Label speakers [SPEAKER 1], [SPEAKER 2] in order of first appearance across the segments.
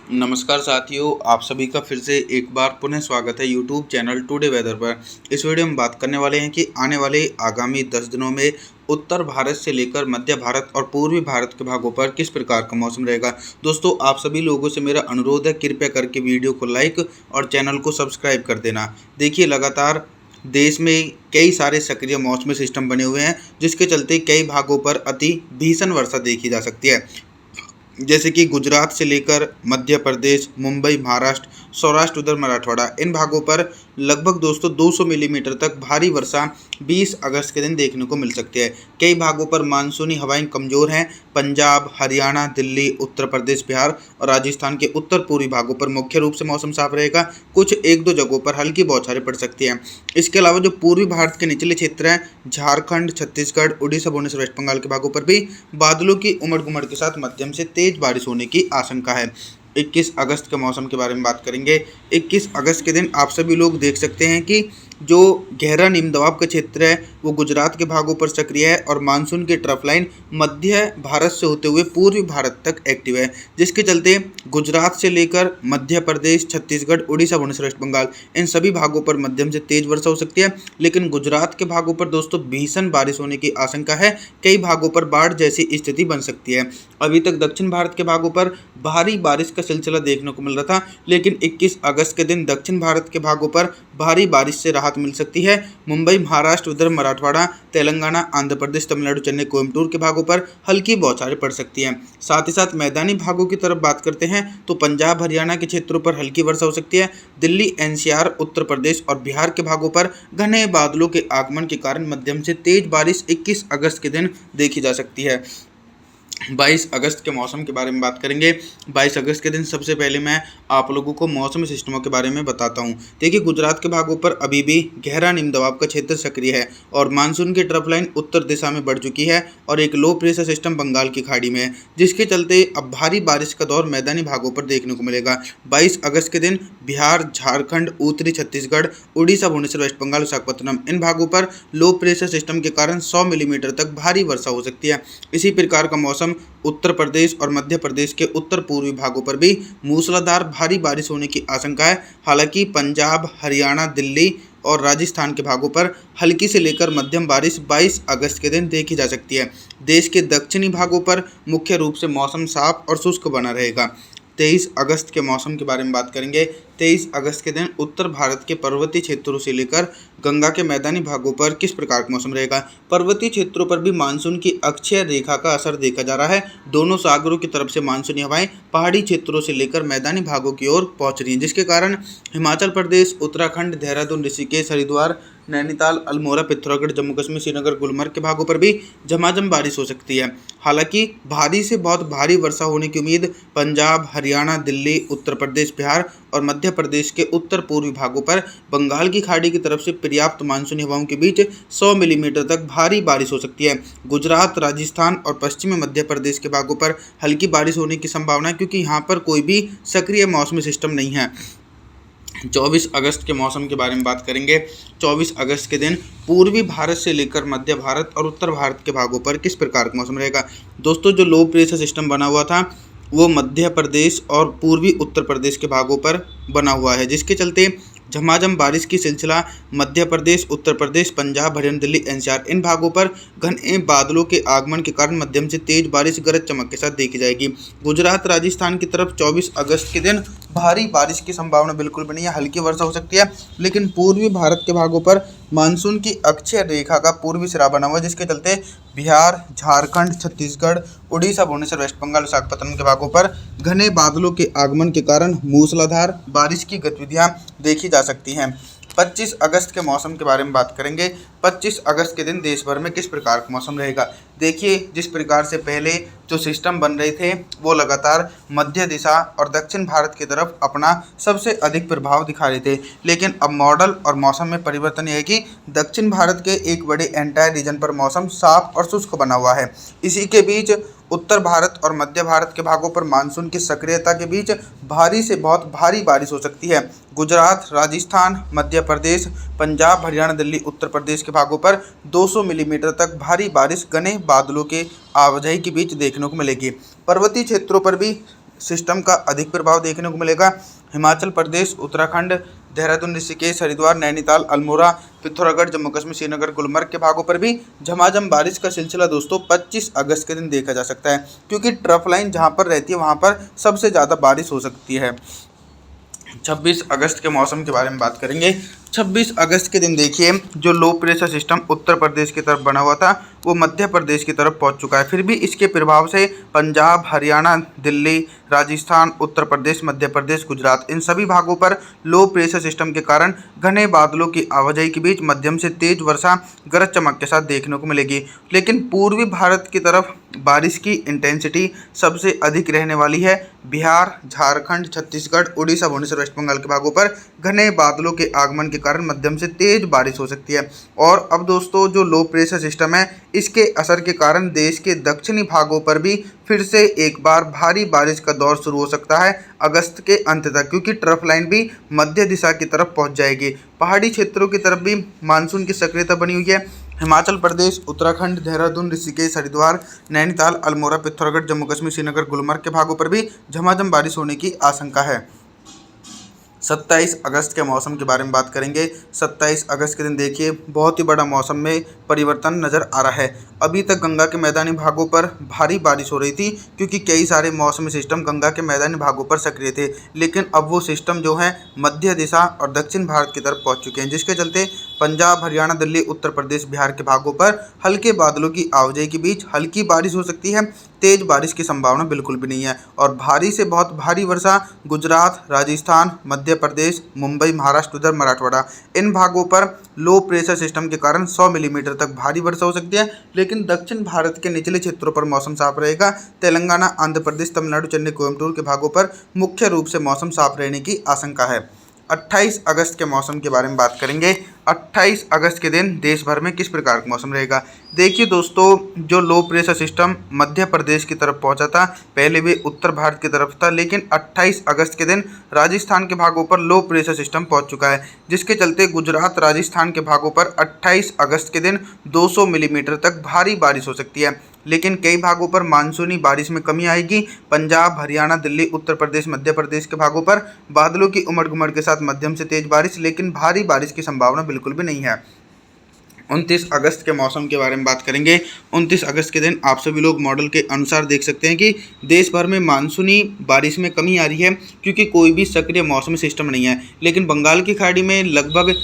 [SPEAKER 1] नमस्कार साथियों, आप सभी का फिर से एक बार पुनः स्वागत है यूट्यूब चैनल टुडे वेदर पर। इस वीडियो में बात करने वाले हैं कि आने वाले आगामी 10 दिनों में उत्तर भारत से लेकर मध्य भारत और पूर्वी भारत के भागों पर किस प्रकार का मौसम रहेगा। दोस्तों, आप सभी लोगों से मेरा अनुरोध है, कृपया करके वीडियो को लाइक और चैनल को सब्सक्राइब कर देना। देखिए, लगातार देश में कई सारे सक्रिय मौसमी सिस्टम बने हुए हैं, जिसके चलते कई भागों पर अति भीषण वर्षा देखी जा सकती है। जैसे कि गुजरात से लेकर मध्य प्रदेश, मुंबई, महाराष्ट्र, सौराष्ट्र, उधर मराठवाड़ा, इन भागों पर लगभग दोस्तों 200 मिलीमीटर तक भारी वर्षा 20 अगस्त के दिन देखने को मिल सकती है। कई भागों पर मानसूनी हवाएं कमज़ोर हैं। पंजाब, हरियाणा, दिल्ली, उत्तर प्रदेश, बिहार और राजस्थान के उत्तर पूर्वी भागों पर मुख्य रूप से मौसम साफ रहेगा। कुछ एक दो जगहों पर हल्की बौछारें पड़ सकती हैं। इसके अलावा जो पूर्वी भारत के निचले क्षेत्र हैं, झारखंड, छत्तीसगढ़, उड़ीसा, भुवनेश्वर, वेस्ट बंगाल के भागों पर भी बादलों की उमड़ घुमड़ के साथ मध्यम से तेज बारिश होने की आशंका है। 21 अगस्त के मौसम के बारे में बात करेंगे। 21 अगस्त के दिन आप सभी लोग देख सकते हैं कि जो गहरा निम्न दबाव का क्षेत्र है वो गुजरात के भागों पर सक्रिय है और मानसून की ट्रफ लाइन मध्य भारत से होते हुए पूर्वी भारत तक एक्टिव है, जिसके चलते गुजरात से लेकर मध्य प्रदेश, छत्तीसगढ़, उड़ीसा, भुवनेश्वर, वेस्ट बंगाल, इन सभी भागों पर मध्यम से तेज वर्षा हो सकती है। लेकिन गुजरात के भागों पर दोस्तों भीषण बारिश होने की आशंका है। कई भागों पर बाढ़ जैसी स्थिति बन सकती है। अभी तक दक्षिण भारत के भागों पर भारी बारिश का सिलसिला देखने को मिल रहा था, लेकिन 21 अगस्त के दिन दक्षिण भारत के भागों पर भारी बारिश से राहत मिल सकती है। मुंबई, महाराष्ट्र, उधर मराठवाड़ा, तेलंगाना, आंध्र प्रदेश, तमिलनाडु, चेन्नई, कोयम्बटूर के भागों पर हल्की बौछारें पड़ सकती हैं। साथ ही साथ मैदानी भागों की तरफ बात करते हैं तो पंजाब, हरियाणा के क्षेत्रों पर हल्की वर्षा हो सकती है। दिल्ली, एनसीआर, उत्तर प्रदेश और बिहार के भागों पर घने बादलों के आगमन के कारण मध्यम से तेज बारिश 21 अगस्त के दिन देखी जा सकती है। 22 अगस्त के मौसम के बारे में बात करेंगे। 22 अगस्त के दिन सबसे पहले मैं आप लोगों को मौसमी सिस्टमों के बारे में बताता हूं। देखिए, गुजरात के भागों पर अभी भी गहरा निम्न दबाव का क्षेत्र सक्रिय है और मानसून की ट्रफ लाइन उत्तर दिशा में बढ़ चुकी है और एक लो प्रेशर सिस्टम बंगाल की खाड़ी में है, जिसके चलते अब भारी बारिश का दौर मैदानी भागों पर देखने को मिलेगा। 22 अगस्त के दिन बिहार, झारखंड, उत्तरी छत्तीसगढ़, उड़ीसा, भुवनेश्वर, वेस्ट बंगाल, विशाखापत्तनम, इन भागों पर लो प्रेशर सिस्टम के कारण 100 मिलीमीटर तक भारी वर्षा हो सकती है। इसी प्रकार का मौसम उत्तर प्रदेश और मध्य प्रदेश के उत्तर पूर्वी भागों पर भी मूसलाधार भारी बारिश होने की आशंका है। हालांकि पंजाब, हरियाणा, दिल्ली और राजस्थान के भागों पर हल्की से लेकर मध्यम बारिश 22 अगस्त के दिन देखी जा सकती है। देश के दक्षिणी भागों पर मुख्य रूप से मौसम साफ और शुष्क बना रहेगा। 23 अगस्त के मौसम के बारे में बात करेंगे। 23 अगस्त के दिन उत्तर भारत के पर्वतीय क्षेत्रों से लेकर गंगा के मैदानी भागों पर किस प्रकार का मौसम रहेगा। पर्वतीय क्षेत्रों पर भी मानसून की अक्षीय रेखा का असर देखा जा रहा है। दोनों सागरों की तरफ से मानसूनी हवाएं पहाड़ी क्षेत्रों से लेकर मैदानी भागों की ओर पहुंच रही हैं, जिसके कारण हिमाचल प्रदेश, उत्तराखंड, देहरादून, ऋषिकेश, हरिद्वार, नैनीताल, अल्मोड़ा, पिथौरागढ़, जम्मू कश्मीर, श्रीनगर, गुलमर्ग के भागों पर भी झमाझम बारिश हो सकती है। हालांकि भारी से बहुत भारी वर्षा होने की उम्मीद पंजाब, हरियाणा, दिल्ली, उत्तर प्रदेश, बिहार और मध्य प्रदेश के उत्तर पूर्वी भागों पर बंगाल की खाड़ी की तरफ से पर्याप्त मानसूनी हवाओं के बीच 100 मिलीमीटर तक भारी बारिश हो सकती है। गुजरात, राजस्थान और पश्चिमी मध्य प्रदेश के भागों पर हल्की बारिश होने की संभावना है, क्योंकि यहाँ पर कोई भी सक्रिय मौसमी सिस्टम नहीं है। 24 अगस्त के मौसम के बारे में बात करेंगे। 24 अगस्त के दिन पूर्वी भारत से लेकर मध्य भारत और उत्तर भारत के भागों पर किस प्रकार का मौसम रहेगा। दोस्तों, जो लो प्रेशर सिस्टम बना हुआ था वो मध्य प्रदेश और पूर्वी उत्तर प्रदेश के भागों पर बना हुआ है, जिसके चलते झमाझम बारिश की सिलसिला मध्य प्रदेश, उत्तर प्रदेश, पंजाब, हरियाणा, दिल्ली, एनसीआर, इन भागों पर घने बादलों के आगमन के कारण मध्यम से तेज बारिश गरज चमक के साथ देखी जाएगी। गुजरात, राजस्थान की तरफ 24 अगस्त के दिन भारी बारिश की संभावना बिल्कुल बनी है। हल्की वर्षा हो सकती है, लेकिन पूर्वी भारत के भागों पर मानसून की अक्षीय रेखा का पूर्वी सिरा बना हुआ है, जिसके चलते बिहार, झारखंड, छत्तीसगढ़, उड़ीसा, भुवनेश्वर, वेस्ट बंगाल, विशाखापत्तनम के भागों पर घने बादलों के आगमन के कारण मूसलाधार बारिश की गतिविधियां देखी जा सकती हैं। 25 अगस्त के मौसम के बारे में बात करेंगे। 25 अगस्त के दिन देश भर में किस प्रकार का मौसम रहेगा। देखिए, जिस प्रकार से पहले जो सिस्टम बन रहे थे वो लगातार मध्य दिशा और दक्षिण भारत की तरफ अपना सबसे अधिक प्रभाव दिखा रहे थे, लेकिन अब मॉडल और मौसम में परिवर्तन यह है कि दक्षिण भारत के एक बड़े एंटायर रीजन पर मौसम साफ और शुष्क बना हुआ है। इसी के बीच उत्तर भारत और मध्य भारत के भागों पर मानसून की सक्रियता के बीच भारी से बहुत भारी बारिश हो सकती है। गुजरात, राजस्थान, मध्य प्रदेश, पंजाब, हरियाणा, दिल्ली, उत्तर प्रदेश के भागों पर 200 मिलीमीटर तक भारी बारिश घने बादलों के आवाजाही के बीच देखने को मिलेगी। पर्वतीय क्षेत्रों पर भी सिस्टम का अधिक प्रभाव देखने को मिलेगा हिमाचल प्रदेश, उत्तराखंड, देहरादून, ऋषिकेश, हरिद्वार, नैनीताल, अल्मोड़ा, पिथौरागढ़, जम्मू कश्मीर, श्रीनगर, गुलमर्ग के भागों पर भी झमाझम बारिश का सिलसिला दोस्तों 25 अगस्त के दिन देखा जा सकता है, क्योंकि ट्रफ लाइन जहां पर रहती है वहां पर सबसे ज़्यादा बारिश हो सकती है। 26 अगस्त के मौसम के बारे में बात करेंगे। 26 अगस्त के दिन देखिए जो low pressure system Uttar Pradesh की तरफ बना हुआ था वो मध्य प्रदेश की तरफ पहुंच चुका है। फिर भी इसके प्रभाव से पंजाब, हरियाणा, दिल्ली, राजस्थान, उत्तर प्रदेश, मध्य प्रदेश, गुजरात इन सभी भागों पर लो प्रेशर सिस्टम के कारण घने बादलों की आवाजाही के बीच मध्यम से तेज वर्षा गरज चमक के साथ देखने को मिलेगी। लेकिन पूर्वी भारत की तरफ बारिश की इंटेंसिटी सबसे अधिक रहने वाली है। बिहार, झारखंड, छत्तीसगढ़, उड़ीसा, भुवनेश्वर, वेस्ट बंगाल के भागों पर घने बादलों के आगमन के कारण मध्यम से तेज बारिश हो सकती है। और अब दोस्तों जो लो प्रेशर सिस्टम है इसके असर के कारण देश के दक्षिणी भागों पर भी फिर से एक बार भारी बारिश का दौर शुरू हो सकता है अगस्त के अंत तक, क्योंकि ट्रफ लाइन भी मध्य दिशा की तरफ पहुंच जाएगी। पहाड़ी क्षेत्रों की तरफ भी मानसून की सक्रियता बनी हुई है। हिमाचल प्रदेश, उत्तराखंड, देहरादून, ऋषिकेश, हरिद्वार, नैनीताल, अल्मोड़ा, पिथौरागढ़, जम्मू कश्मीर, श्रीनगर, गुलमर्ग के भागों पर भी झमाझम बारिश होने की आशंका है। 27 अगस्त के मौसम के बारे में बात करेंगे। 27 अगस्त के दिन देखिए बहुत ही बड़ा मौसम में परिवर्तन नज़र आ रहा है। अभी तक गंगा के मैदानी भागों पर भारी बारिश हो रही थी, क्योंकि कई सारे मौसमी सिस्टम गंगा के मैदानी भागों पर सक्रिय थे, लेकिन अब वो सिस्टम जो है मध्य दिशा और दक्षिण भारत की तरफ पहुंच चुके हैं, जिसके चलते पंजाब, हरियाणा, दिल्ली, उत्तर प्रदेश, बिहार के भागों पर हल्के बादलों की आवाजाही के बीच हल्की बारिश हो सकती है। तेज बारिश की संभावना बिल्कुल भी नहीं है। और भारी से बहुत भारी वर्षा गुजरात, राजस्थान, मध्य प्रदेश, मुंबई, महाराष्ट्र, उधर मराठवाड़ा इन भागों पर लो प्रेशर सिस्टम के कारण 100 मिलीमीटर तक भारी वर्षा हो सकती है। लेकिन दक्षिण भारत के निचले क्षेत्रों पर मौसम साफ रहेगा। तेलंगाना, आंध्र प्रदेश, तमिलनाडु, चेन्नई, कोयम्बटूर के भागों पर मुख्य रूप से मौसम साफ रहने की आशंका है। 28 अगस्त के मौसम के बारे में बात करेंगे। 28 अगस्त के दिन देश भर में किस प्रकार का मौसम रहेगा। देखिए दोस्तों जो low pressure system Madhya Pradesh की तरफ पहुंचा था, पहले भी उत्तर भारत की तरफ था, लेकिन 28 अगस्त के दिन राजस्थान के भागों पर लो प्रेशर सिस्टम पहुंच चुका है, जिसके चलते गुजरात, राजस्थान के भागों पर 28 अगस्त के दिन 200 मिलीमीटर तक भारी बारिश हो सकती है। लेकिन कई भागों पर मानसूनी बारिश में कमी आएगी। पंजाब, हरियाणा, दिल्ली, उत्तर प्रदेश, मध्य प्रदेश के भागों पर बादलों की उमड़ घुमड़ के साथ मध्यम से तेज बारिश, लेकिन भारी बारिश की संभावना बिल्कुल भी नहीं है। 29 अगस्त के मौसम के बारे में बात करेंगे। 29 अगस्त के दिन आप सभी लोग मॉडल के अनुसार देख सकते हैं कि देश भर में मानसूनी बारिश में कमी आ रही है, क्योंकि कोई भी सक्रिय मौसमी सिस्टम नहीं है। लेकिन बंगाल की खाड़ी में लगभग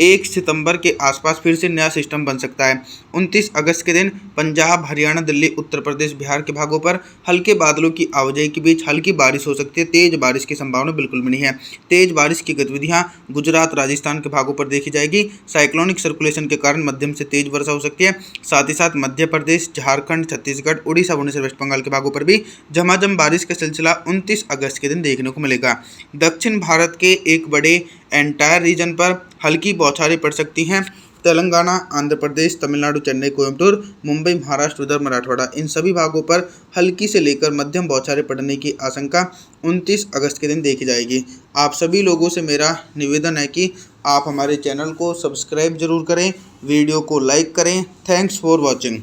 [SPEAKER 1] 1 सितंबर के आसपास फिर से नया सिस्टम बन सकता है। 29 अगस्त के दिन पंजाब, हरियाणा, दिल्ली, उत्तर प्रदेश, बिहार के भागों पर हल्के बादलों की आवाजाही के बीच हल्की बारिश हो सकती है। तेज बारिश की संभावना बिल्कुल भी नहीं है। तेज बारिश की गतिविधियां गुजरात, राजस्थान के भागों पर देखी जाएगी। साइक्लोनिक सर्कुलेशन के कारण मध्यम से तेज वर्षा हो सकती है। साथ ही साथ मध्य प्रदेश, झारखंड, छत्तीसगढ़, उड़ीसा, भुवनेश्वर, वेस्ट बंगाल के भागों पर भी झमाझम बारिश का सिलसिला 29 अगस्त के दिन देखने को मिलेगा। दक्षिण भारत के एक बड़े एंटायर रीजन पर हल्की बौछारें पड़ सकती हैं। तेलंगाना, आंध्र प्रदेश, तमिलनाडु, चेन्नई, कोयम्बटूर, मुंबई, महाराष्ट्र, उधर मराठवाड़ा इन सभी भागों पर हल्की से लेकर मध्यम बौछारें पड़ने की आशंका 29 अगस्त के दिन देखी जाएगी। आप सभी लोगों से मेरा निवेदन है कि आप हमारे चैनल को सब्सक्राइब जरूर करें, वीडियो को लाइक करें। Thanks for watching.